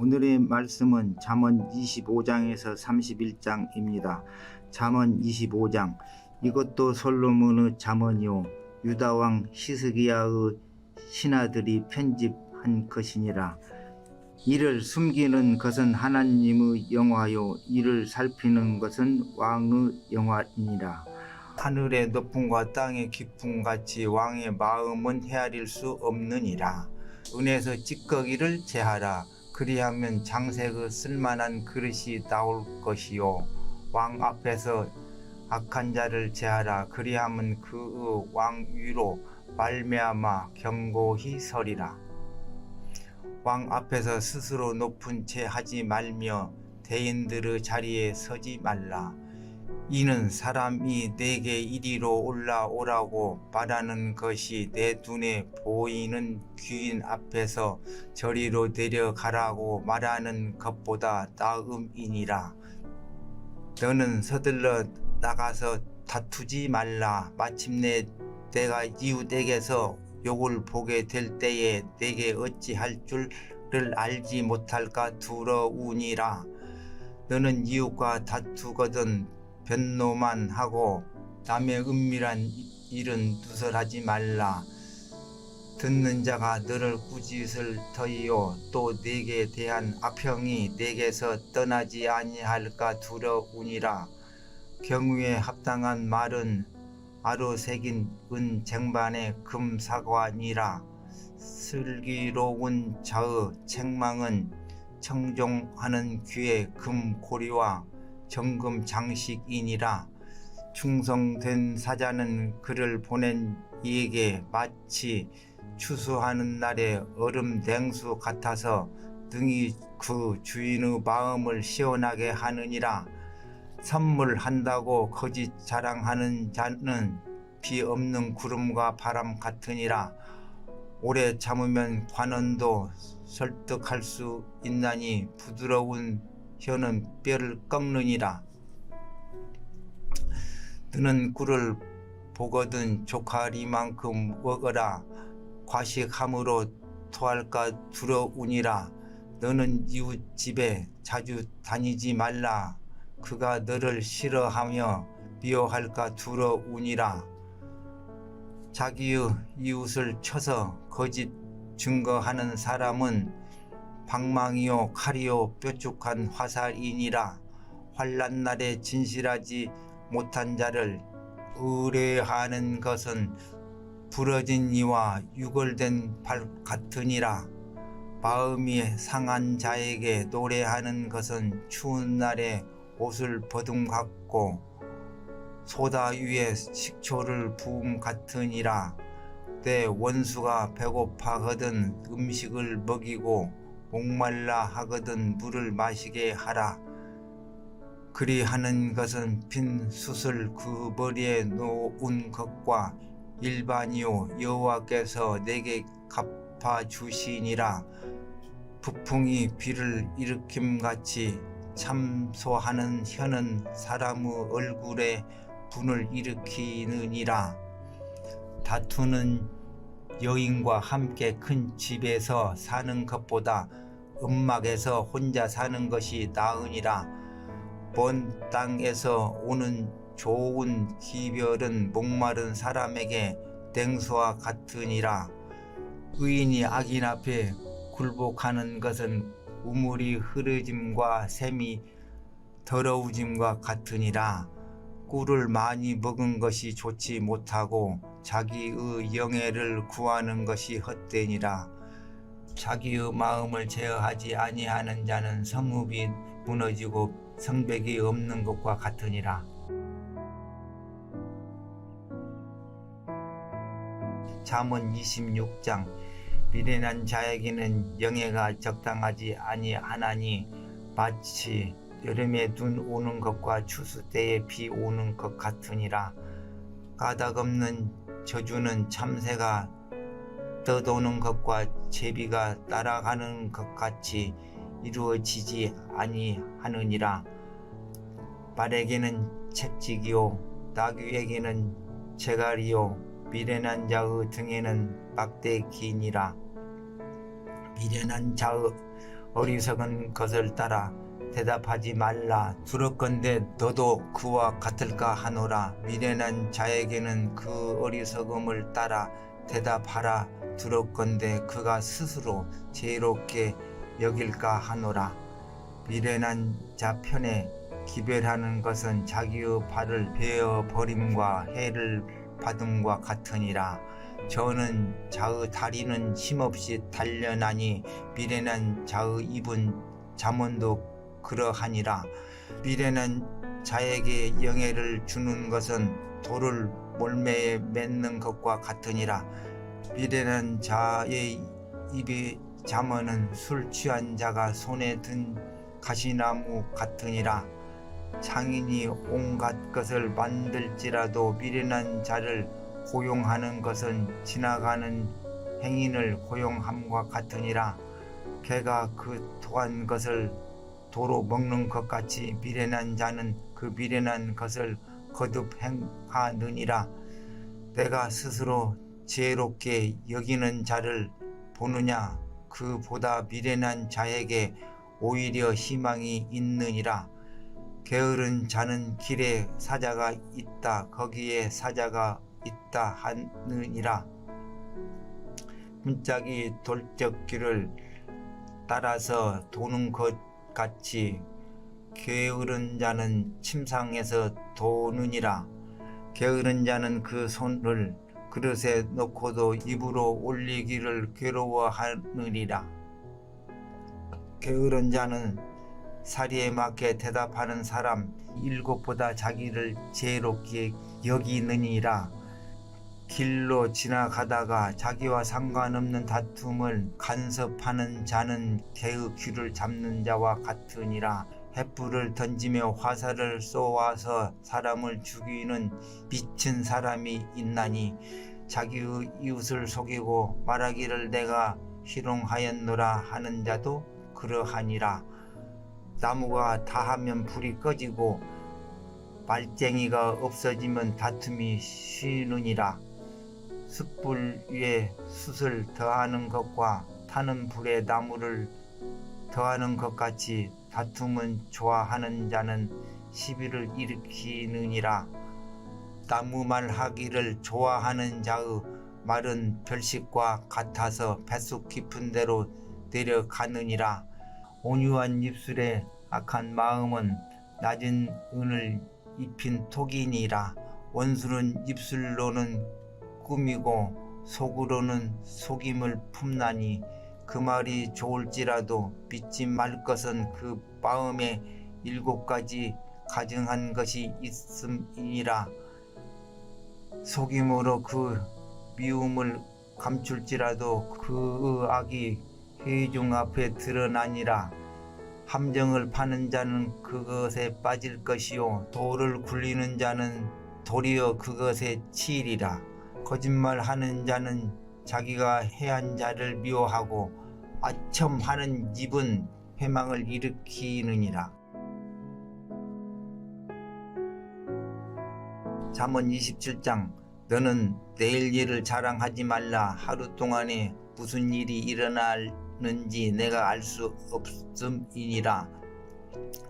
오늘의 말씀은 잠언 25장에서 31장입니다. 잠언 25장. 이것도 솔로몬의 잠언이요 유다왕 히스기야의 신하들이 편집한 것이니라. 이를 숨기는 것은 하나님의 영화요 이를 살피는 것은 왕의 영화이니라. 하늘의 높음과 땅의 깊음 같이 왕의 마음은 헤아릴 수 없느니라. 은에서 찌꺼기를 제하라. 그리하면 장색의 쓸만한 그릇이 나올 것이요 왕 앞에서 악한 자를 제하라. 그리하면 그의 왕 위로 말미암아 견고히 서리라. 왕 앞에서 스스로 높은 채 하지 말며 대인들의 자리에 서지 말라. 이는 사람이 내게 이리로 올라오라고 말하는 것이 내 눈에 보이는 귀인 앞에서 저리로 내려가라고 말하는 것보다 나음이니라. 너는 서둘러 나가서 다투지 말라. 마침내 내가 이웃에게서 욕을 보게 될 때에 내게 어찌할 줄을 알지 못할까 두려우니라. 너는 이웃과 다투거든 변노만 하고 남의 은밀한 일은 누설하지 말라. 듣는 자가 너를 꾸짖을 터이요 또 내게 대한 악평이 내게서 떠나지 아니할까 두려우니라. 경우에 합당한 말은 아로 새긴 은 쟁반의 금 사관이라. 슬기로운 자의 책망은 청종하는 귀의 금 고리와 정금 장식이니라. 충성된 사자는 그를 보낸 이에게 마치 추수하는 날의 얼음 냉수 같아서 능히 그 주인의 마음을 시원하게 하느니라. 선물한다고 거짓 자랑하는 자는 비 없는 구름과 바람 같으니라. 오래 참으면 관원도 설득할 수 있나니 부드러운 혀는 뼈를 꺾느니라. 너는 꿀을 보거든 조카리만큼 먹어라. 과식함으로 토할까 두려우니라. 너는 이웃 집에 자주 다니지 말라. 그가 너를 싫어하며 미워할까 두려우니라. 자기의 이웃을 쳐서 거짓 증거하는 사람은 방망이요 칼이요 뾰족한 화살이니라. 환난 날에 진실하지 못한 자를 의뢰하는 것은 부러진 이와 유골된 발 같으니라. 마음이 상한 자에게 노래하는 것은 추운 날에 옷을 버둥 같고 소다 위에 식초를 부음 같으니라. 내 원수가 배고파거든 음식을 먹이고 목말라 하거든 물을 마시게 하라. 그리하는 것은 빈 숯을 그 머리에 놓은 것과 일반이요 여호와께서 내게 갚아주시니라. 북풍이 비를 일으킴같이 참소하는 혀는 사람의 얼굴에 분을 일으키느니라. 다투는 여인과 함께 큰 집에서 사는 것보다 음막에서 혼자 사는 것이 나으니라. 먼 땅에서 오는 좋은 기별은 목마른 사람에게 냉수와 같으니라. 의인이 악인 앞에 굴복하는 것은 우물이 흐르짐과 샘이 더러워짐과 같으니라. 꿀을 많이 먹은 것이 좋지 못하고 자기의 영예를 구하는 것이 헛되니라. 자기의 마음을 제어하지 아니하는 자는 성읍이 무너지고 성벽이 없는 것과 같으니라. 잠언 26장. 미련한 자에게는 영예가 적당하지 아니하나니 마치 여름에 눈 오는 것과 추수 때에 비 오는 것 같으니라. 까닭없는 저주는 참새가 떠도는 것과 제비가 날아가는 것 같이 이루어지지 아니하느니라. 말에게는 채찍이요 나귀에게는 재갈이요 미련한 자의 등에는 막대기니라. 미련한 자의 어리석은 것을 따라 대답하지 말라. 두렵건대 너도 그와 같을까 하노라. 미련한 자에게는 그 어리석음을 따라 대답하라. 두렵건대 그가 스스로 지혜롭게 여길까 하노라. 미련한 자 편에 기별하는 것은 자기의 발을 베어 버림과 해를 받음과 같으니라. 저는 자의 다리는 힘없이 단련하니 미련한 자의 입은 잠언도 그러하니라. 미련한 자에게 영예를 주는 것은 돌을 몰매에 맺는 것과 같으니라. 미련한 자의 입의 잠언은 술 취한 자가 손에 든 가시나무 같으니라. 장인이 온갖 것을 만들지라도 미련한 자를 고용하는 것은 지나가는 행인을 고용함과 같으니라. 개가 그 토한 것을 도로 먹는 것 같이 미련한 자는 그 미련한 것을 거듭 행하느니라. 내가 스스로 지혜롭게 여기는 자를 보느냐? 그보다 미련한 자에게 오히려 희망이 있느니라. 게으른 자는 길에 사자가 있다 거기에 사자가 있다 하느니라. 문짝이 돌적길을 따라서 도는 것 같이 게으른 자는 침상에서 도느니라. 게으른 자는 그 손을 그릇에 넣고도 입으로 올리기를 괴로워하느니라. 게으른 자는 사리에 맞게 대답하는 사람 일곱보다 자기를 지혜롭게 여기느니라. 길로 지나가다가 자기와 상관없는 다툼을 간섭하는 자는 개의 귀를 잡는 자와 같으니라. 횃불을 던지며 화살을 쏘아서 사람을 죽이는 미친 사람이 있나니 자기의 이웃을 속이고 말하기를 내가 희롱하였노라 하는 자도 그러하니라. 나무가 다하면 불이 꺼지고 말쟁이가 없어지면 다툼이 쉬느니라. 숯불 위에 숯을 더하는 것과 타는 불에 나무를 더하는 것 같이 다툼은 좋아하는 자는 시비를 일으키느니라. 나무 말하기를 좋아하는 자의 말은 별식과 같아서 뱃속 깊은 데로 내려가느니라. 온유한 입술에 악한 마음은 낮은 은을 입힌 톡이니라. 원수는 입술로는 꾸미고 속으로는 속임을 품나니 그 말이 좋을지라도 믿지 말 것은 그 마음에 7가지 가증한 것이 있음이니라. 속임으로 그 미움을 감출지라도 그 악이 회중 앞에 드러나니라. 함정을 파는 자는 그것에 빠질 것이요 돌을 굴리는 자는 도리어 그것에 치이리라. 거짓말하는 자는 자기가 해한 자를 미워하고 아첨하는 입은 회망을 일으키느니라. 잠언 27장. 너는 내일 일을 자랑하지 말라. 하루 동안에 무슨 일이 일어날는지 내가 알 수 없음이니라.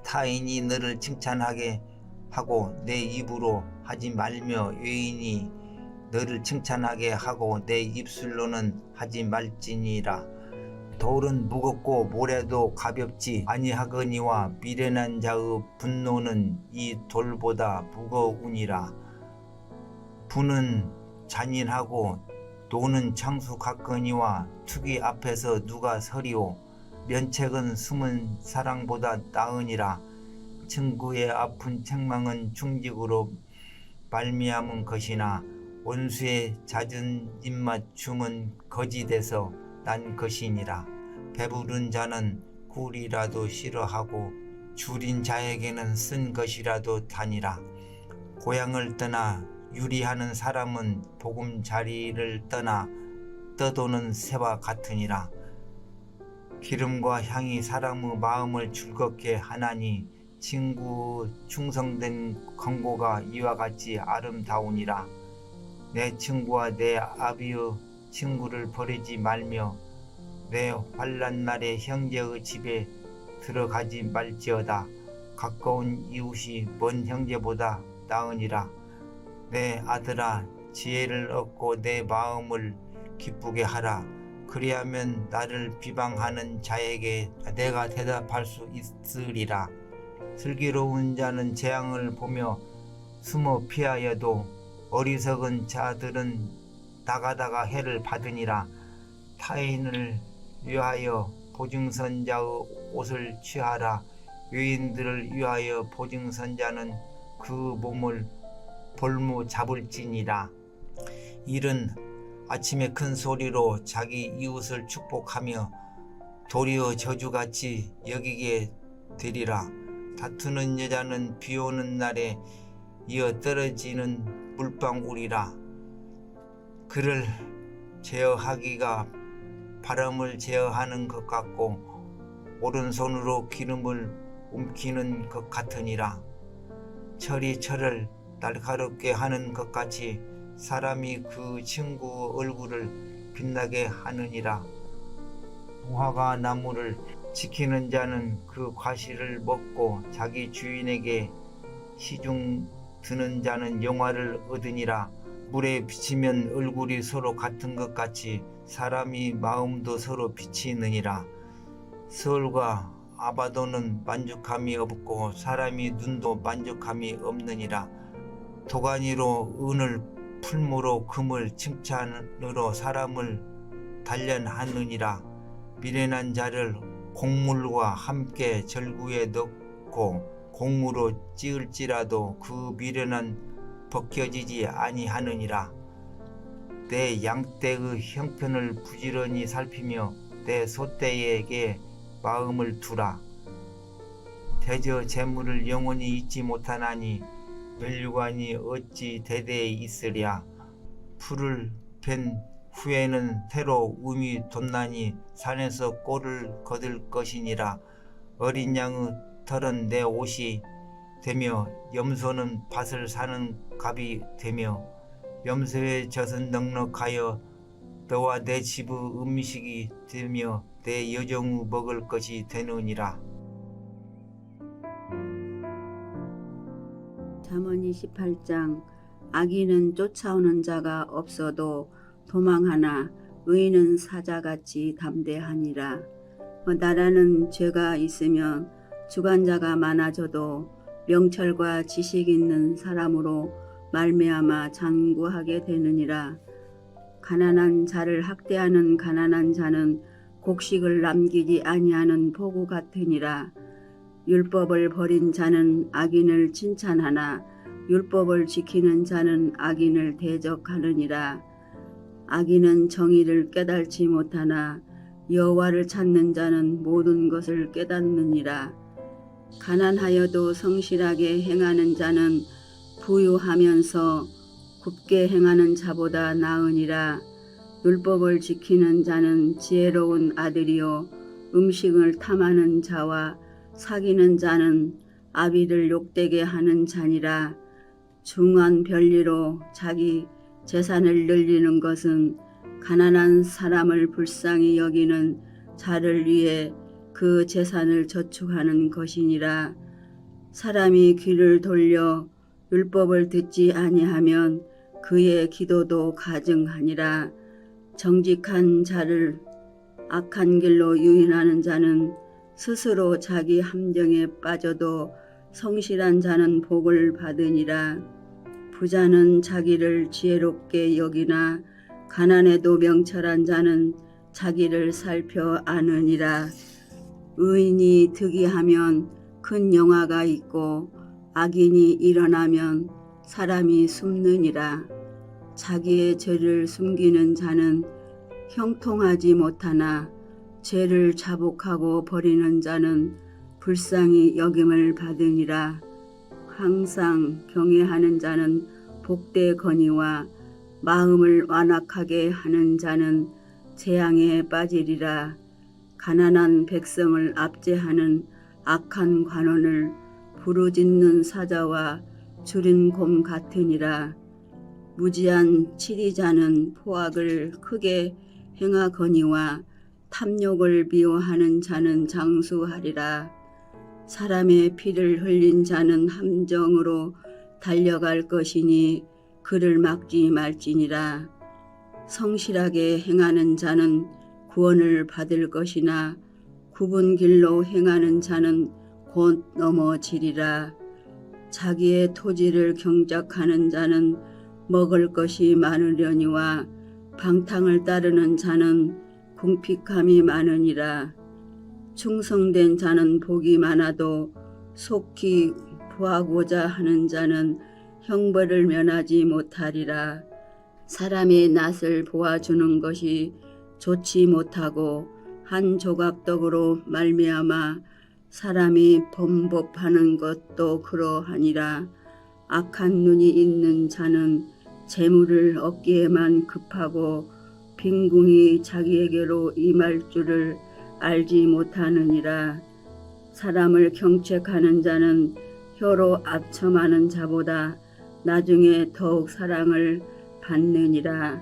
타인이 너를 칭찬하게 하고 내 입으로 하지 말며 여인이 너를 칭찬하게 하고 내 입술로는 하지 말지니라. 돌은 무겁고 모래도 가볍지 아니하거니와 미련한 자의 분노는 이 돌보다 무거우니라. 분은 잔인하고 노는 창수 같거니와 투기 앞에서 누가 서리오. 면책은 숨은 사랑보다 나으니라. 친구의 아픈 책망은 충직으로 말미암은 것이나 원수의 잦은 입맞춤은 거짓에서 난 것이니라. 배부른 자는 꿀이라도 싫어하고 줄인 자에게는 쓴 것이라도 다니라. 고향을 떠나 유리하는 사람은 보금자리를 떠나 떠도는 새와 같으니라. 기름과 향이 사람의 마음을 즐겁게 하나니 친구 충성된 권고가 이와 같이 아름다우니라. 내 친구와 내 아비의 친구를 버리지 말며 내 환난 날에 형제의 집에 들어가지 말지어다. 가까운 이웃이 먼 형제보다 나으니라. 내 아들아, 지혜를 얻고 내 마음을 기쁘게 하라. 그리하면 나를 비방하는 자에게 내가 대답할 수 있으리라. 슬기로운 자는 재앙을 보며 숨어 피하여도 어리석은 자들은 나가다가 해를 받으니라. 타인을 위하여 보증선자의 옷을 취하라. 유인들을 위하여 보증선자는 그 몸을 볼무 잡을지니라. 일은 아침에 큰 소리로 자기 이웃을 축복하며 도리어 저주같이 여기게 되리라. 다투는 여자는 비 오는 날에 이어 떨어지는 물방울이라. 그를 제어하기가 바람을 제어하는 것 같고 오른손으로 기름을 움키는 것 같으니라. 철이 철을 날카롭게 하는 것 같이 사람이 그 친구 얼굴을 빛나게 하느니라. 무화과 나무를 지키는 자는 그 과실을 먹고 자기 주인에게 시중 드는 자는 영화를 얻으니라. 물에 비치면 얼굴이 서로 같은 것 같이 사람이 마음도 서로 비치느니라. 서울과 아바도는 만족함이 없고 사람이 눈도 만족함이 없느니라. 도가니로 은을 풀무로 금을 칭찬으로 사람을 단련하느니라. 미련한 자를 곡물과 함께 절구에 넣고 공으로 찌을지라도 그 미련한 벗겨지지 아니하느니라. 내 양떼의 형편을 부지런히 살피며 내 소떼에게 마음을 두라. 대저 재물을 영원히 잊지 못하나니 멸류관이 어찌 대대에 있으랴. 풀을 벤 후에는 새로 음이 돋나니 산에서 꼴을 거둘 것이니라. 어린 양의 털은 내 옷이 되며 염소는 밭을 사는 갑이 되며 염소의 젖은 넉넉하여 너와 내 집의 음식이 되며 내 여종의 먹을 것이 되느니라. 잠언 28장. 악인은 쫓아오는 자가 없어도 도망하나 의인은 사자같이 담대하니라. 나라는 죄가 있으면 주관자가 많아져도 명철과 지식 있는 사람으로 말미암아 장구하게 되느니라. 가난한 자를 학대하는 가난한 자는 곡식을 남기지 아니하는 포구 같으니라. 율법을 버린 자는 악인을 칭찬하나 율법을 지키는 자는 악인을 대적하느니라. 악인은 정의를 깨달지 못하나 여호와를 찾는 자는 모든 것을 깨닫느니라. 가난하여도 성실하게 행하는 자는 부유하면서 굽게 행하는 자보다 나으니라. 율법을 지키는 자는 지혜로운 아들이요 음식을 탐하는 자와 사귀는 자는 아비를 욕되게 하는 자니라. 중한 별리로 자기 재산을 늘리는 것은 가난한 사람을 불쌍히 여기는 자를 위해 그 재산을 저축하는 것이니라. 사람이 귀를 돌려 율법을 듣지 아니하면 그의 기도도 가증하니라. 정직한 자를 악한 길로 유인하는 자는 스스로 자기 함정에 빠져도 성실한 자는 복을 받으니라. 부자는 자기를 지혜롭게 여기나 가난해도 명철한 자는 자기를 살펴 아느니라. 의인이 득이하면 큰 영화가 있고 악인이 일어나면 사람이 숨느니라. 자기의 죄를 숨기는 자는 형통하지 못하나 죄를 자복하고 버리는 자는 불쌍히 여김을 받으니라. 항상 경외하는 자는 복되거니와 마음을 완악하게 하는 자는 재앙에 빠지리라. 가난한 백성을 압제하는 악한 관원을 부르짖는 사자와 줄인 곰 같으니라. 무지한 치리자는 포악을 크게 행하거니와 탐욕을 미워하는 자는 장수하리라. 사람의 피를 흘린 자는 함정으로 달려갈 것이니 그를 막지 말지니라. 성실하게 행하는 자는 구원을 받을 것이나 굽은 길로 행하는 자는 곧 넘어지리라. 자기의 토지를 경작하는 자는 먹을 것이 많으려니와 방탕을 따르는 자는 궁핍함이 많으니라. 충성된 자는 복이 많아도 속히 구하고자 하는 자는 형벌을 면하지 못하리라. 사람의 낯을 보아주는 것이 좋지 못하고 한 조각 떡으로 말미암아 사람이 범법하는 것도 그러하니라. 악한 눈이 있는 자는 재물을 얻기에만 급하고 빈궁이 자기에게로 임할 줄을 알지 못하느니라. 사람을 경책하는 자는 혀로 압첨하는 자보다 나중에 더욱 사랑을 받느니라.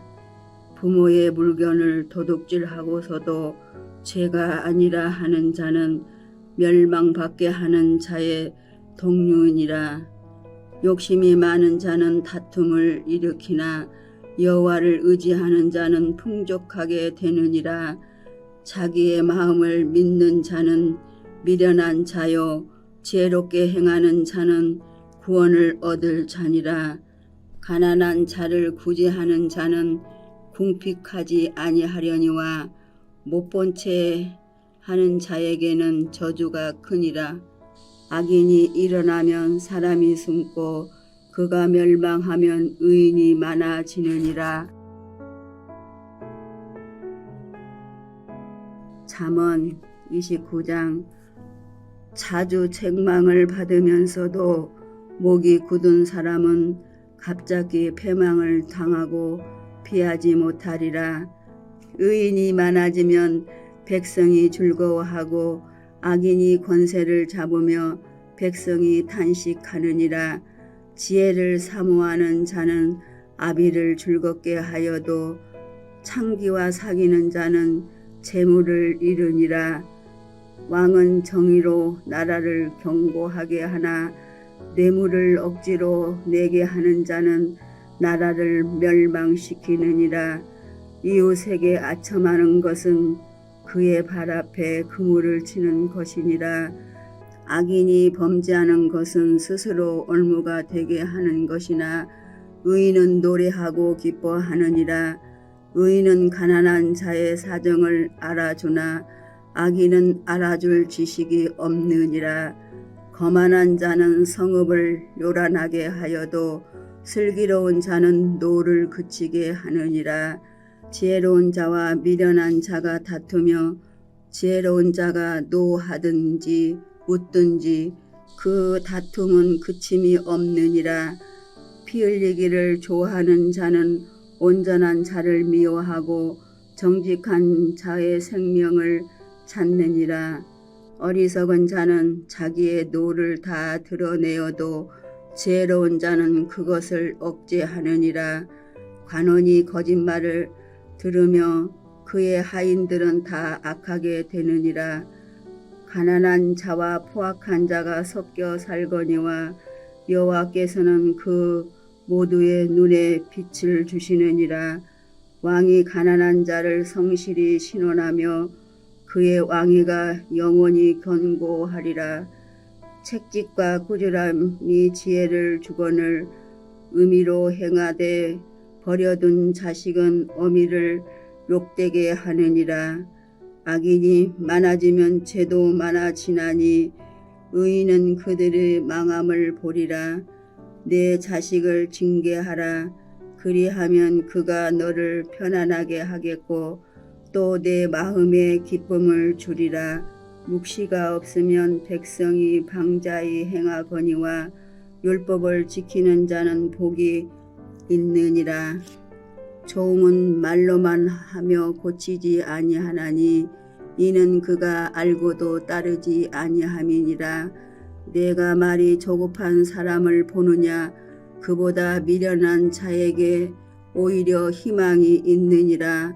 부모의 물건을 도둑질하고서도 죄가 아니라 하는 자는 멸망받게 하는 자의 동류이니라. 욕심이 많은 자는 다툼을 일으키나 여호와를 의지하는 자는 풍족하게 되느니라. 자기의 마음을 믿는 자는 미련한 자요 지혜롭게 행하는 자는 구원을 얻을 자니라. 가난한 자를 구제하는 자는 궁핍하지 아니하려니와 못본 채 하는 자에게는 저주가 크니라. 악인이 일어나면 사람이 숨고 그가 멸망하면 의인이 많아지느니라. 잠언 29장. 자주 책망을 받으면서도 목이 굳은 사람은 갑자기 패망을 당하고 피하지 못하리라. 의인이 많아지면 백성이 즐거워하고 악인이 권세를 잡으며 백성이 탄식하느니라. 지혜를 사모하는 자는 아비를 즐겁게 하여도 창기와 사귀는 자는 재물을 잃으니라. 왕은 정의로 나라를 경고하게 하나 뇌물을 억지로 내게 하는 자는 나라를 멸망시키느니라. 이웃에게 아첨하는 것은 그의 발 앞에 그물을 치는 것이니라. 악인이 범죄하는 것은 스스로 올무가 되게 하는 것이나 의인은 노래하고 기뻐하느니라. 의인은 가난한 자의 사정을 알아주나 악인은 알아줄 지식이 없느니라. 거만한 자는 성읍을 요란하게 하여도 슬기로운 자는 노를 그치게 하느니라. 지혜로운 자와 미련한 자가 다투며 지혜로운 자가 노하든지 웃든지 그 다툼은 그침이 없느니라. 피 흘리기를 좋아하는 자는 온전한 자를 미워하고 정직한 자의 생명을 찾느니라. 어리석은 자는 자기의 노를 다 드러내어도 지혜로운 자는 그것을 억제하느니라. 관원이 거짓말을 들으며 그의 하인들은 다 악하게 되느니라. 가난한 자와 포악한 자가 섞여 살거니와 여호와께서는 그 모두의 눈에 빛을 주시느니라. 왕이 가난한 자를 성실히 신원하며 그의 왕위가 영원히 견고하리라. 책짓과 꾸지람이 지혜를 주거늘 의미로 행하되 버려둔 자식은 어미를 욕되게 하느니라. 악인이 많아지면 죄도 많아지나니 의인은 그들의 망함을 보리라. 내 자식을 징계하라. 그리하면 그가 너를 편안하게 하겠고 또 내 마음에 기쁨을 주리라. 묵시가 없으면 백성이 방자히 행하거니와 율법을 지키는 자는 복이 있느니라. 종은 말로만 하며 고치지 아니하나니 이는 그가 알고도 따르지 아니함이니라. 내가 말이 조급한 사람을 보느냐. 그보다 미련한 자에게 오히려 희망이 있느니라.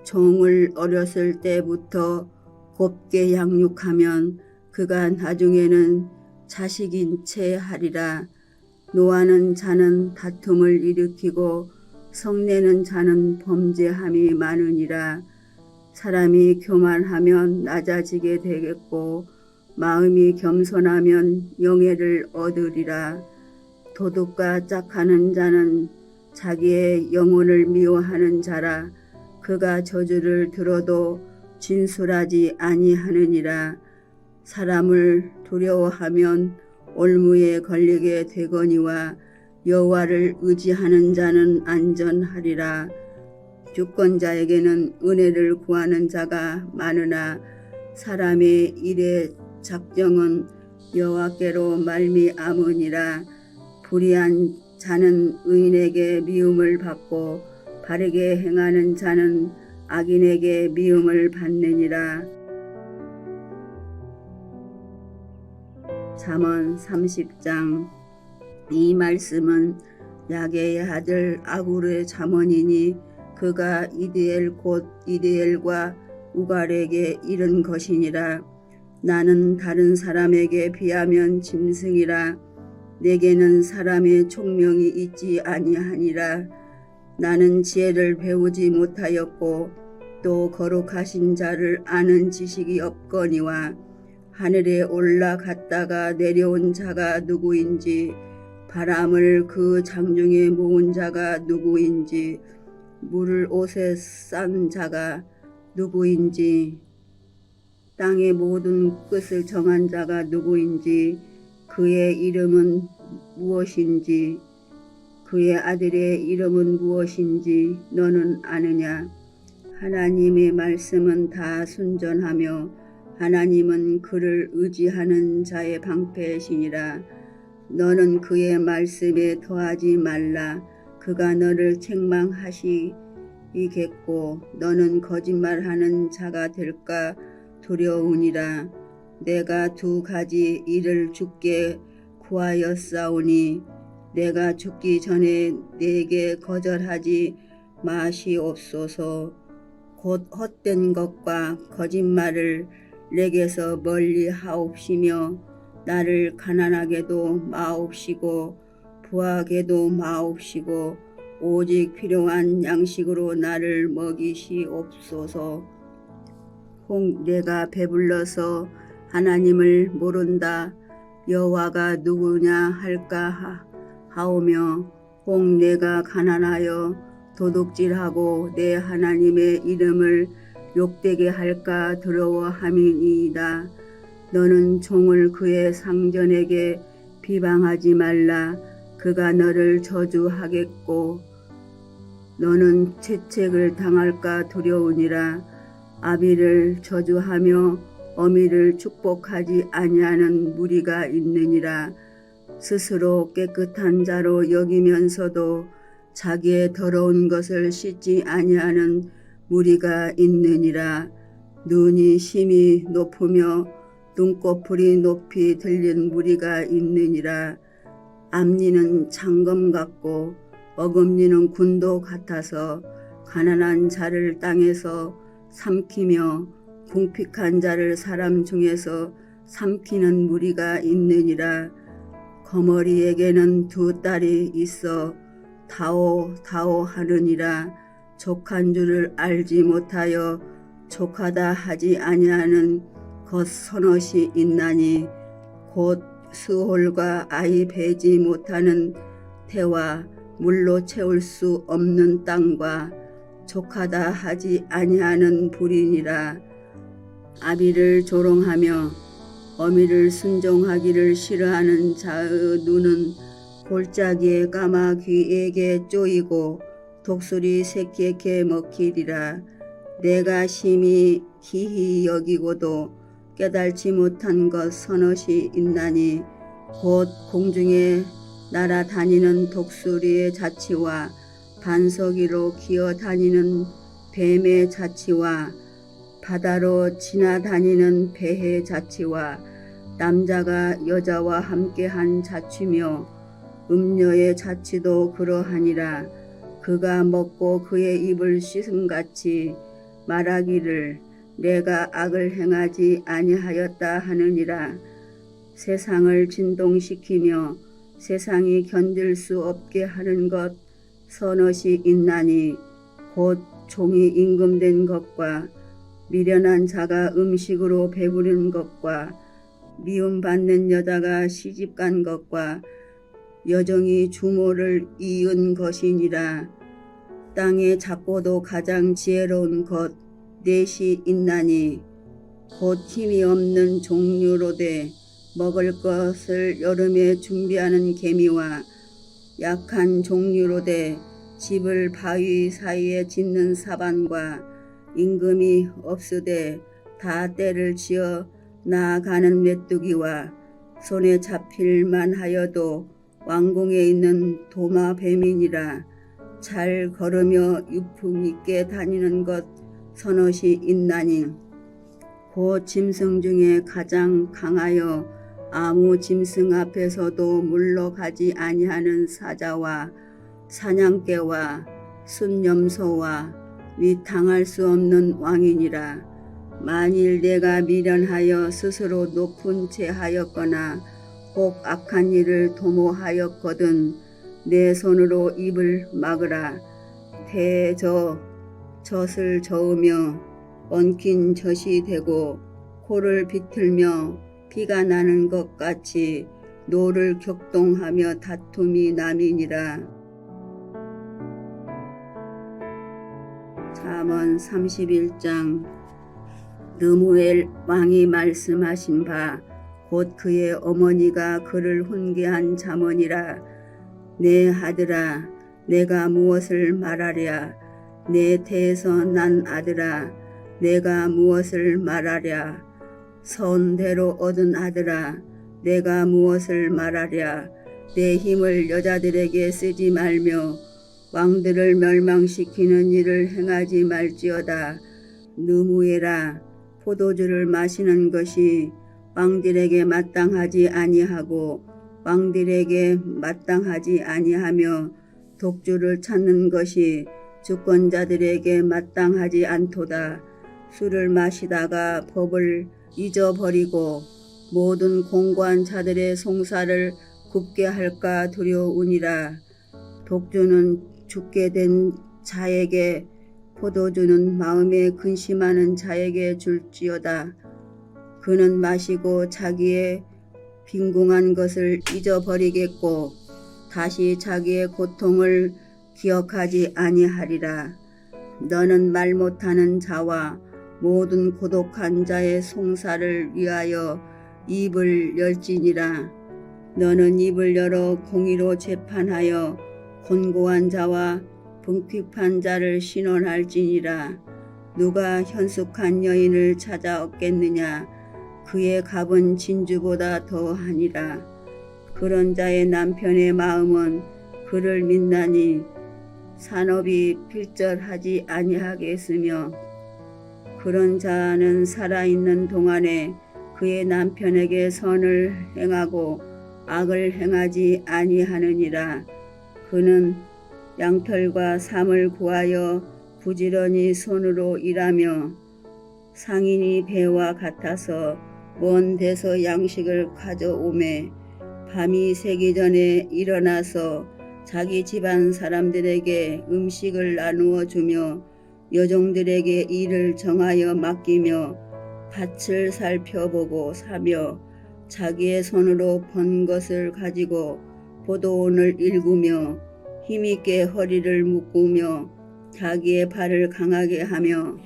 종을 어렸을 때부터 곱게 양육하면 그가 나중에는 자식인 채 하리라. 노하는 자는 다툼을 일으키고 성내는 자는 범죄함이 많으니라. 사람이 교만하면 낮아지게 되겠고 마음이 겸손하면 영예를 얻으리라. 도둑과 짝하는 자는 자기의 영혼을 미워하는 자라. 그가 저주를 들어도 진술하지 아니하느니라. 사람을 두려워하면 올무에 걸리게 되거니와 여호와를 의지하는 자는 안전하리라. 주권자에게는 은혜를 구하는 자가 많으나 사람의 일의 작정은 여호와께로 말미암으니라. 불의한 자는 의인에게 미움을 받고 바르게 행하는 자는 악인에게 미움을 받느니라. 잠언 30장. 이 말씀은 야게의 아들 아구르의 잠언이니 그가 이드엘 곧 이드엘과 우갈에게 이른 것이니라. 나는 다른 사람에게 비하면 짐승이라. 내게는 사람의 총명이 있지 아니하니라. 나는 지혜를 배우지 못하였고 또 거룩하신 자를 아는 지식이 없거니와 하늘에 올라갔다가 내려온 자가 누구인지 바람을 그 장중에 모은 자가 누구인지 물을 옷에 싼 자가 누구인지 땅의 모든 끝을 정한 자가 누구인지 그의 이름은 무엇인지 그의 아들의 이름은 무엇인지 너는 아느냐? 하나님의 말씀은 다 순전하며 하나님은 그를 의지하는 자의 방패시니라. 너는 그의 말씀에 더하지 말라. 그가 너를 책망하시겠고 너는 거짓말하는 자가 될까 두려우니라. 내가 두 가지 일을 주께 구하였사오니 내가 죽기 전에 내게 거절하지 마시옵소서. 곧 헛된 것과 거짓말을 내게서 멀리 하옵시며 나를 가난하게도 마옵시고 부하게도 마옵시고 오직 필요한 양식으로 나를 먹이시옵소서. 혹 내가 배불러서 하나님을 모른다 여호와가 누구냐 할까 하오며 혹 내가 가난하여 도둑질하고 내 하나님의 이름을 욕되게 할까 두려워함이니이다. 너는 종을 그의 상전에게 비방하지 말라. 그가 너를 저주하겠고 너는 채찍을 당할까 두려우니라. 아비를 저주하며 어미를 축복하지 아니하는 무리가 있느니라. 스스로 깨끗한 자로 여기면서도 자기의 더러운 것을 씻지 아니하는 무리가 있느니라. 눈이 심히 높으며 눈꺼풀이 높이 들린 무리가 있느니라. 앞니는 장검 같고 어금니는 군도 같아서 가난한 자를 땅에서 삼키며 궁핍한 자를 사람 중에서 삼키는 무리가 있느니라. 거머리에게는 두 딸이 있어 다오 하느니라. 족한 줄을 알지 못하여 족하다 하지 아니하는 것 서넛이 있나니 곧 수홀과 아이 베지 못하는 태와 물로 채울 수 없는 땅과 족하다 하지 아니하는 불이니라. 아비를 조롱하며 어미를 순종하기를 싫어하는 자의 눈은 골짜기의 까마귀에게 쪼이고 독수리 새끼에게 먹히리라. 내가 심히 기히 여기고도 깨달지 못한 것 서넛이 있나니 곧 공중에 날아다니는 독수리의 자치와 반석 위로 기어다니는 뱀의 자치와 바다로 지나다니는 배의 자치와 남자가 여자와 함께한 자치며 음녀의 자치도 그러하니라. 그가 먹고 그의 입을 씻음같이 말하기를 내가 악을 행하지 아니하였다 하느니라. 세상을 진동시키며 세상이 견딜 수 없게 하는 것 서너시 있나니 곧 종이 임금된 것과 미련한 자가 음식으로 배부른 것과 미움받는 여자가 시집간 것과 여종이 주모를 이은 것이니라. 땅의 작고도 가장 지혜로운 것 넷이 있나니 곧 힘이 없는 종류로되 먹을 것을 여름에 준비하는 개미와 약한 종류로되 집을 바위 사이에 짓는 사반과 임금이 없으되 다 때를 지어 나아가는 메뚜기와 손에 잡힐만 하여도 왕궁에 있는 도마뱀이니라. 잘 걸으며 유품 있게 다니는 것 서너시 있나니 곧 짐승 중에 가장 강하여 아무 짐승 앞에서도 물러가지 아니하는 사자와 사냥개와 순념소와 및 당할 수 없는 왕이니라. 만일 내가 미련하여 스스로 높은 채 하였거나 혹 악한 일을 도모하였거든 내 손으로 입을 막으라. 젖을 저으며 엉킨 젖이 되고 코를 비틀며 피가 나는 것 같이 노를 격동하며 다툼이 남이니라. 잠언 31장. 느무엘 왕이 말씀하신 바 곧 그의 어머니가 그를 훈계한 잠언이라. 내 아들아 내가 무엇을 말하랴. 내 태에서 난 아들아 내가 무엇을 말하랴. 선대로 얻은 아들아 내가 무엇을 말하랴. 내 힘을 여자들에게 쓰지 말며 왕들을 멸망시키는 일을 행하지 말지어다. 느무엘아 포도주를 마시는 것이 왕들에게 마땅하지 아니하고 왕들에게 마땅하지 아니하며 독주를 찾는 것이 주권자들에게 마땅하지 않도다. 술을 마시다가 법을 잊어버리고 모든 공고한 자들의 송사를 굽게 할까 두려우니라. 독주는 죽게 된 자에게 포도주는 마음에 근심하는 자에게 줄지어다. 그는 마시고 자기의 빈궁한 것을 잊어버리겠고 다시 자기의 고통을 기억하지 아니하리라. 너는 말 못하는 자와 모든 고독한 자의 송사를 위하여 입을 열지니라. 너는 입을 열어 공의로 재판하여 곤고한 자와 궁핍한 자를 신원할지니라. 누가 현숙한 여인을 찾아 얻겠느냐. 그의 값은 진주보다 더하니라. 그런 자의 남편의 마음은 그를 믿나니 산업이 필절하지 아니하겠으며 그런 자는 살아있는 동안에 그의 남편에게 선을 행하고 악을 행하지 아니하느니라. 그는 양털과 삼을 구하여 부지런히 손으로 일하며 상인이 배와 같아서 먼 데서 양식을 가져오매 밤이 새기 전에 일어나서 자기 집안 사람들에게 음식을 나누어 주며 여종들에게 일을 정하여 맡기며 밭을 살펴보고 사며 자기의 손으로 번 것을 가지고 포도원을 일구며 힘있게 허리를 묶으며 자기의 발을 강하게 하며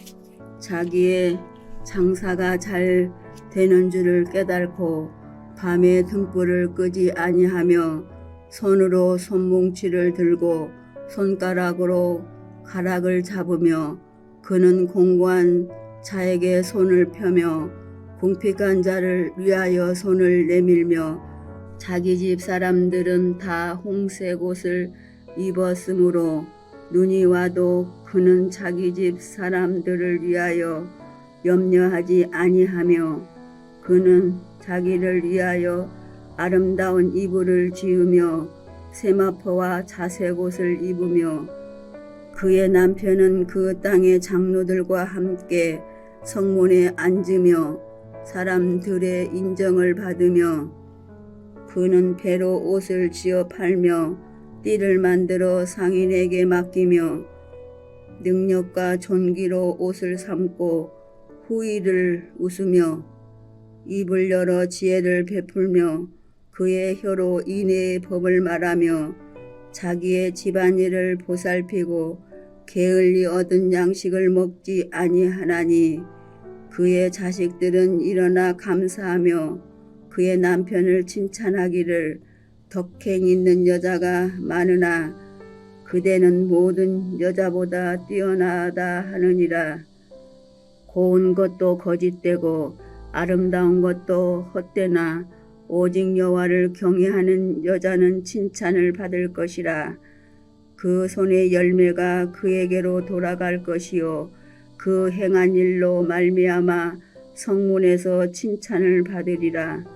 자기의 장사가 잘 되는 줄을 깨달고 밤에 등불을 끄지 아니하며 손으로 손뭉치를 들고 손가락으로 가락을 잡으며 그는 공고한 자에게 손을 펴며 궁핍한 자를 위하여 손을 내밀며 자기 집 사람들은 다 홍색 옷을 입었으므로 눈이 와도 그는 자기 집 사람들을 위하여 염려하지 아니하며 그는 자기를 위하여 아름다운 이불을 지으며 세마포와 자색 옷을 입으며 그의 남편은 그 땅의 장로들과 함께 성문에 앉으며 사람들의 인정을 받으며 그는 배로 옷을 지어 팔며 띠를 만들어 상인에게 맡기며 능력과 존귀로 옷을 삼고 후의를 웃으며 입을 열어 지혜를 베풀며 그의 혀로 인애의 법을 말하며 자기의 집안일을 보살피고 게을리 얻은 양식을 먹지 아니하나니 그의 자식들은 일어나 감사하며 그의 남편을 칭찬하기를 덕행 있는 여자가 많으나 그대는 모든 여자보다 뛰어나다 하느니라. 고운 것도 거짓되고 아름다운 것도 헛되나 오직 여호와를 경외하는 여자는 칭찬을 받을 것이라. 그 손의 열매가 그에게로 돌아갈 것이요 그 행한 일로 말미암아 성문에서 칭찬을 받으리라.